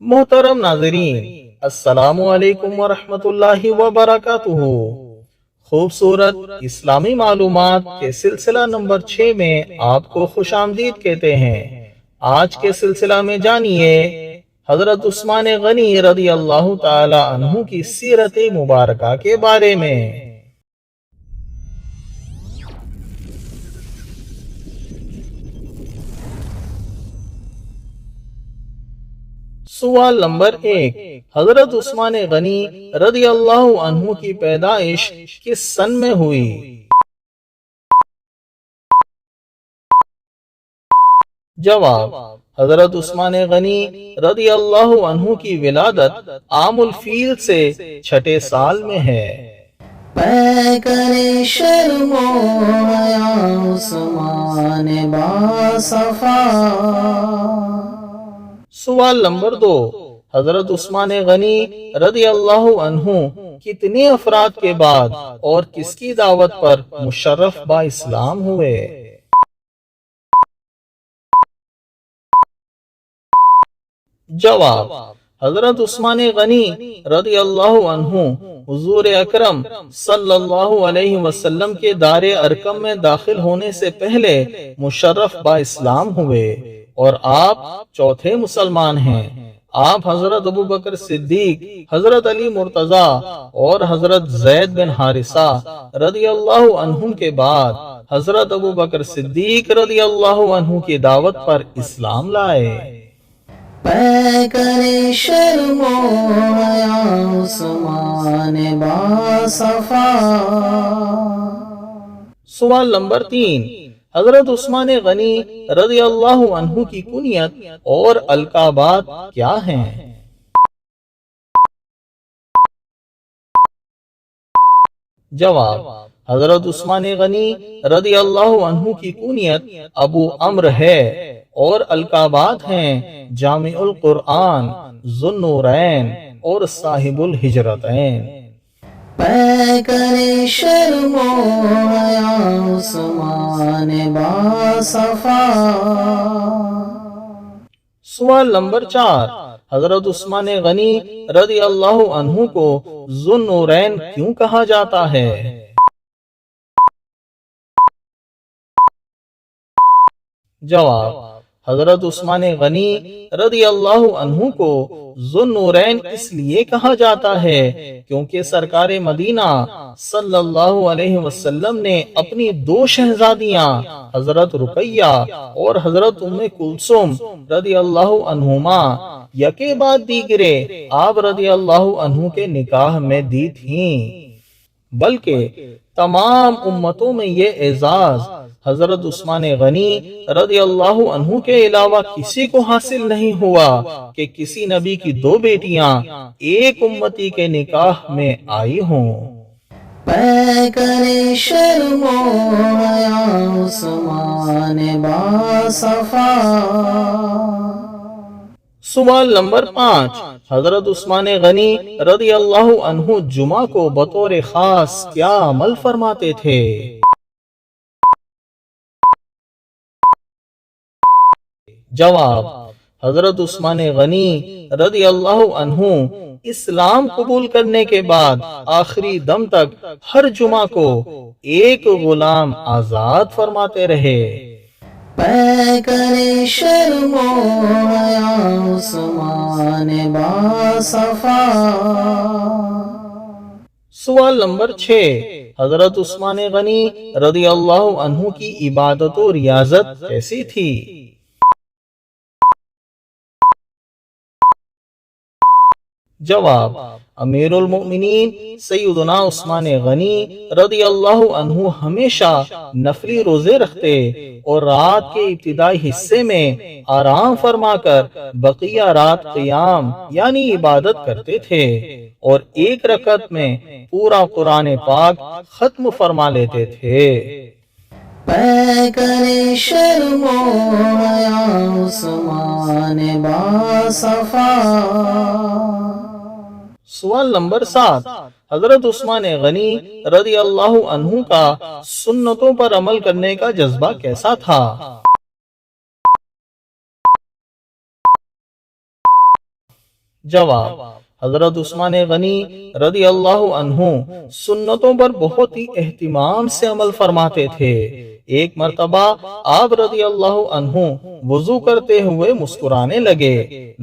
محترم ناظرین، السلام علیکم ورحمۃ اللہ وبرکاتہ۔ خوبصورت اسلامی معلومات کے سلسلہ نمبر 6 میں آپ کو خوش آمدید کہتے ہیں۔ آج کے سلسلہ میں جانیے حضرت عثمان غنی رضی اللہ تعالی عنہ کی سیرت مبارکہ کے بارے میں۔ سوال نمبر 1، حضرت عثمان غنی رضی اللہ عنہ کی پیدائش کس سن میں ہوئی؟ جواب، حضرت عثمان غنی رضی اللہ عنہ کی ولادت عام الفیل سے چھٹے سال میں ہے۔ پے کرے شرم و حیا عثمان باصفا۔ سوال نمبر 2، حضرت عثمان غنی رضی اللہ عنہ کتنے افراد کے بعد اور کس کی دعوت پر مشرف با اسلام ہوئے؟ جواب، حضرت عثمان غنی رضی اللہ عنہ حضور اکرم صلی اللہ علیہ وسلم کے دار ارقم میں داخل ہونے سے پہلے مشرف با اسلام ہوئے اور آپ چوتھے مسلمان ہیں۔ آپ حضرت ابو بکر صدیق، حضرت علی مرتضی اور حضرت زید بن حارثہ رضی اللہ عنہم کے بعد حضرت ابو بکر صدیق رضی اللہ عنہ کی دعوت پر اسلام لائے۔ پے کرے شرم و حیا عثمان باصفا۔ سوال نمبر 3، حضرت عثمان غنی رضی اللہ عنہ کی کنیت اور القابات کیا ہیں؟ جواب، حضرت عثمان غنی رضی اللہ عنہ کی کنیت ابو عمرو ہے اور القابات ہیں جامع القرآن، ذو النورین اور صاحب الہجرتین۔ پے کرے شرم و حیا عثمان باصفا۔ سوال نمبر 4، حضرت عثمان غنی رضی اللہ عنہ کو ذو النورین کیوں کہا جاتا ہے؟ جواب، حضرت عثمان غنی رضی اللہ عنہ کو ذو النورین اس لیے کہا جاتا ہے کیونکہ سرکار مدینہ صلی اللہ علیہ وسلم نے اپنی 2 شہزادیاں حضرت رقیہ اور حضرت ام کلثوم رضی اللہ عنہما یکے بعد دیگرے آپ رضی اللہ عنہ کے نکاح میں دی تھیں، بلکہ تمام امتوں میں یہ اعزاز حضرت عثمان غنی رضی اللہ عنہ کے علاوہ کسی کو حاصل نہیں ہوا کہ کسی نبی کی 2 بیٹیاں ایک امتی کے نکاح میں آئی ہوں۔ پے کرے شرم و حیا عثمان باصفا۔ سوال نمبر 5، حضرت عثمان غنی رضی اللہ عنہ جمعہ کو بطور خاص کیا عمل فرماتے تھے؟ جواب، حضرت عثمان غنی رضی اللہ عنہ اسلام قبول کرنے کے بعد آخری دم تک ہر جمعہ کو ایک غلام آزاد فرماتے رہے۔ پے کرے شرم و حیا عثمان باصفا۔ سوال نمبر 6، حضرت عثمان غنی رضی اللہ عنہ کی عبادت و ریاضت کیسی تھی؟ جواب، امیر المؤمنین سیدنا عثمان غنی رضی اللہ عنہ ہمیشہ نفلی روزے رکھتے اور رات کے ابتدائی حصے میں آرام فرما کر بقیہ رات قیام یعنی عبادت کرتے تھے اور ایک رکعت میں پورا قرآن پاک ختم فرما لیتے تھے۔ پے کرے شرم و حیا عثمان باصفا۔ سوال نمبر 7، حضرت عثمان غنی رضی اللہ عنہ کا سنتوں پر عمل کرنے کا جذبہ کیسا تھا؟ جواب: حضرت عثمان غنی رضی اللہ عنہ سنتوں پر بہت ہی اہتمام سے عمل فرماتے تھے۔ ایک مرتبہ آپ رضی اللہ عنہ وضو کرتے ہوئے مسکرانے لگے۔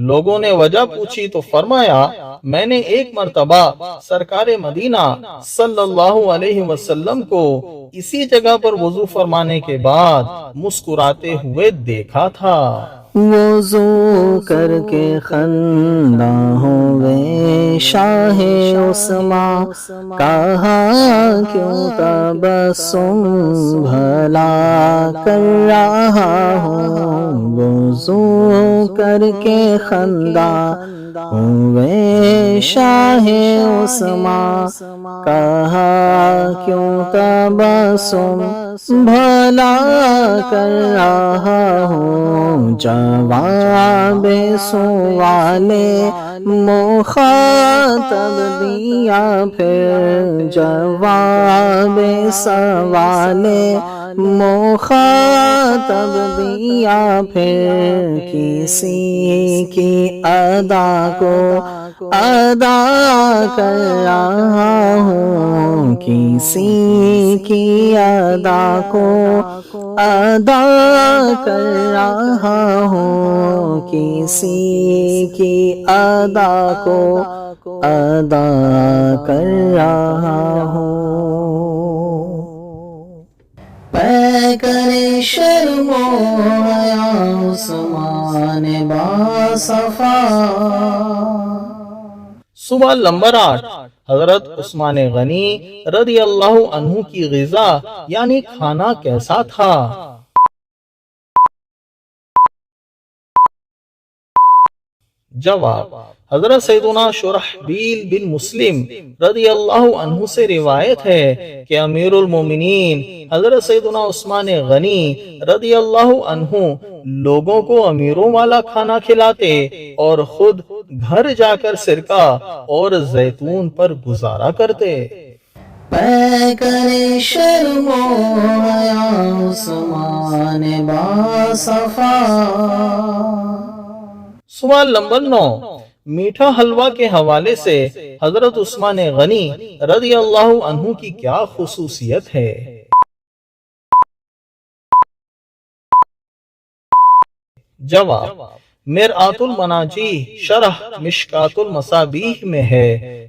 لوگوں نے وجہ پوچھی تو فرمایا، میں نے ایک مرتبہ سرکار مدینہ صلی اللہ علیہ وسلم کو اسی جگہ پر وضو فرمانے کے بعد مسکراتے ہوئے دیکھا تھا۔ وضو کر کے خندہ ہوئے شاہ عثمان، کہا کیوں تبسم بھلا کر رہا ہوں۔ وضو کر کے خندہ ہوئے شاہ عثمان، کہا کیوں تبسم بھلا کر رہا ہوں۔ جواب سوال مخاطب دیا پھر، جواب سوال مخاطب دیا پھر، کسی کی ادا کو ادا کر رہا ہوں، کسی کی ادا کو ادا کر رہا ہوں، کسی کی ادا کو ادا کر رہا ہوں۔ پیکر شرم و حیا عثمان باصفا۔ سوال نمبر 8، حضرت عثمان غنی رضی اللہ عنہ کی غذا یعنی کھانا کیسا تھا؟ جواب: حضرت سیدنا شرحبیل بن مسلم رضی اللہ عنہ سے روایت ہے کہ امیر المومنین حضرت سیدنا عثمان غنی رضی اللہ عنہ لوگوں کو امیروں والا کھانا کھلاتے اور خود گھر جا کر سرکہ اور زیتون پر گزارا کرتے۔ پیکر شرم و حیا عثمان باصفا۔ سوال نمبر 9، میٹھا حلوہ کے حوالے سے حضرت عثمان غنی رضی اللہ عنہ کی کیا خصوصیت ہے؟ جواب: مرآت المناجی شرح مشکات المصابیح میں ہے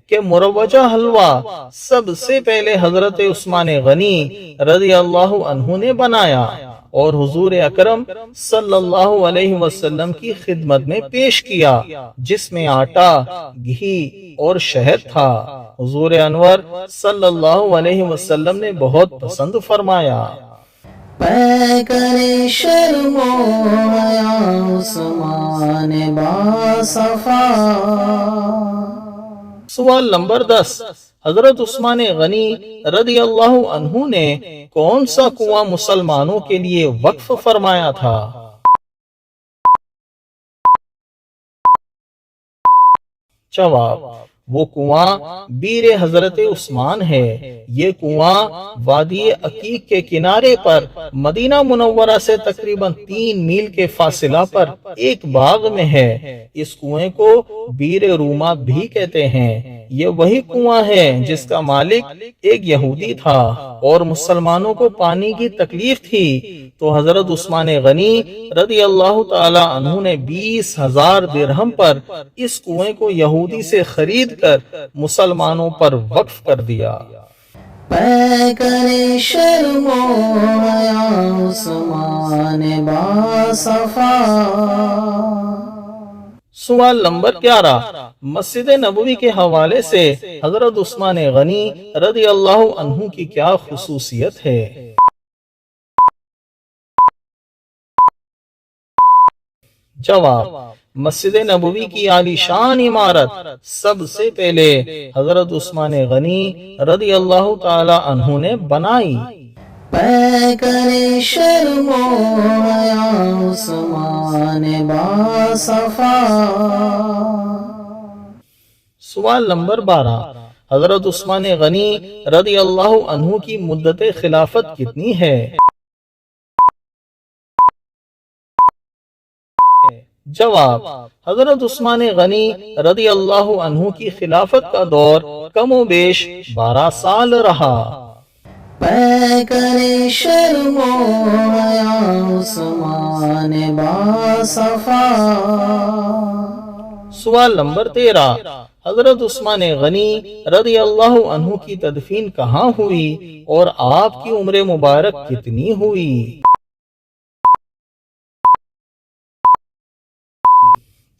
کہ مروجہ حلوہ سب سے پہلے حضرت عثمان غنی رضی اللہ عنہ نے بنایا اور حضور اکرم صلی اللہ علیہ وسلم کی خدمت میں پیش کیا، جس میں آٹا، گھی اور شہد تھا۔ حضور انور صلی اللہ علیہ وسلم نے بہت پسند فرمایا۔ پیکر شرم و حیا عثمان باصفا۔ سوال نمبر 10، حضرت عثمان غنی رضی اللہ عنہ نے کون سا کنواں مسلمانوں کے لیے وقف فرمایا تھا؟ جواب: وہ کنواں بیر حضرت عثمان ہے۔ یہ کنواں وادی عقیق کے کنارے پر مدینہ منورہ سے تقریباً 3 میل کے فاصلہ پر ایک باغ میں ہے۔ اس کنویں کو بیر روما بھی کہتے ہیں۔ یہ وہی کنواں ہے جس کا مالک ایک یہودی تھا اور مسلمانوں کو پانی کی تکلیف تھی تو حضرت عثمان غنی رضی اللہ تعالی عنہ نے 20,000 درہم پر اس کنویں کو یہودی سے خرید کر مسلمانوں پر وقف کر دیا۔ پیکر شرم و حیا عثمان باصفا۔ سوال نمبر 11، مسجد نبوی کے حوالے سے حضرت عثمان غنی رضی اللہ عنہ کی کیا خصوصیت ہے؟ جواب: مسجد نبوی کی عالی شان عمارت سب سے پہلے حضرت عثمان غنی رضی اللہ تعالی عنہ نے بنائی۔ پیکر شرم و حیا عثمان باصفا۔ سوال نمبر 12، حضرت عثمان غنی رضی اللہ عنہ کی مدت خلافت کتنی ہے؟ جواب: حضرت عثمان غنی رضی اللہ عنہ کی خلافت کا دور کم و بیش 12 سال رہا۔ پیکر شرم و حیا عثمان باصفا۔ سوال نمبر 13، حضرت عثمان غنی رضی اللہ عنہ کی تدفین کہاں ہوئی اور آپ کی عمر مبارک کتنی ہوئی؟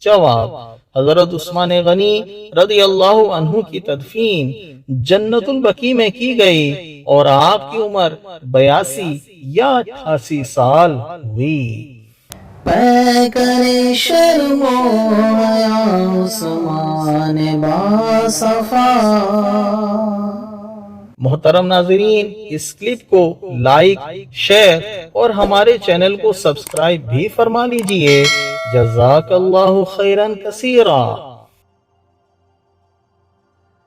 جواب: حضرت عثمان غنی رضی اللہ عنہ کی تدفین جنت البقیع میں کی گئی اور آپ کی عمر 82 یا 88 سال ہوئی۔ پیکر شرم و حیا عثمان باصفا۔ محترم ناظرین، اس کلپ کو لائک، شیئر اور ہمارے چینل کو سبسکرائب بھی فرما لیجئے۔ جزاک اللہ خیرا کثیرا۔